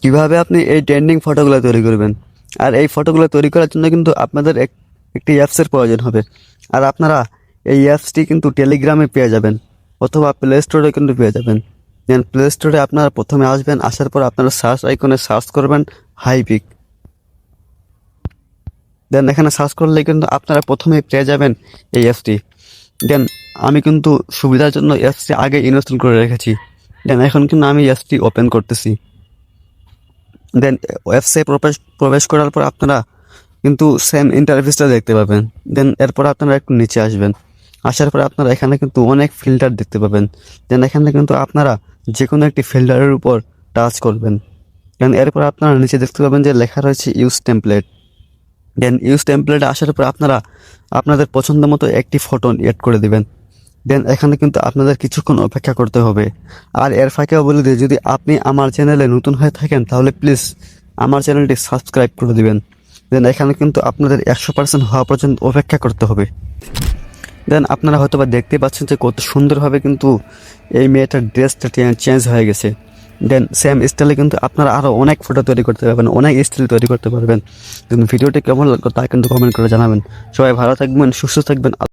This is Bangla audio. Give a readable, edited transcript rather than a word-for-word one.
কিভাবে আপনি এই ট্রেন্ডিং ফটোগুলো তৈরি করবেন। আর এই ফটোগুলো তৈরি করার জন্য কিন্তু আপনাদের একটি অ্যাপসের প্রয়োজন হবে। আর আপনারা এই অ্যাপসটি কিন্তু টেলিগ্রামে পেয়ে যাবেন অথবা প্লে স্টোরে কিন্তু পেয়ে যাবেন। দেন প্লে স্টোরে আপনারা প্রথমে আসবেন, আসার পর আপনারা সার্চ আইকনে সার্চ করবেন হাইপিক। দেন এখানে সার্চ করলে কিন্তু আপনারা প্রথমে পেয়ে যাবেন এই অ্যাপসটি। দেন আমি কিন্তু সুবিধার জন্য অ্যাপসটি আগে ইনস্টল করে রেখেছি। দেন এখন কিন্তু আমি অ্যাপসটি ওপেন করতেছি। দেন ওয়েবসাইট প্রবেশ করার পর আপনারা কিন্তু সেম ইন্টারফেসটা দেখতে পাবেন। দেন এরপর আপনারা একটু নিচে আসবেন, আসার পর আপনারা এখানে কিন্তু অনেক ফিল্টার দেখতে পাবেন। দেন এখানে কিন্তু আপনারা যে কোনো একটি ফিল্টারের উপর টাচ করবেন। দেন এরপর আপনারা নিচে দেখতে পাবেন যে লেখা রয়েছে ইউজ টেমপ্লেট। দেন ইউজ টেমপ্লেটে আসার পর আপনারা আপনাদের পছন্দ মতো একটি ফটো এড করে দিবেন। দেন এখানে কিন্তু আপনাদের কিছুক্ষণ অপেক্ষা করতে হবে। আর এর ফাঁকেও বলে দিই, যদি আপনি আমার চ্যানেলে নতুন হয়ে থাকেন তাহলে প্লিজ আমার চ্যানেলটি সাবস্ক্রাইব করে দিবেন। দেন এখানে কিন্তু আপনাদের 100% হওয়া পর্যন্ত অপেক্ষা করতে হবে। দেন আপনারা হয়তো বা দেখতে পাচ্ছেন যে কত সুন্দরভাবে কিন্তু এই মেয়েটার ড্রেসটা চেঞ্জ হয়ে গেছে। দেন সেম স্টাইলে কিন্তু আপনারা আরও অনেক ফটো তৈরি করতে পারবেন, অনেক স্টাইল তৈরি করতে পারবেন। ভিডিওটি কেমন লাগলো তা কিন্তু কমেন্ট করে জানাবেন। সবাই ভালো থাকবেন, সুস্থ থাকবেন।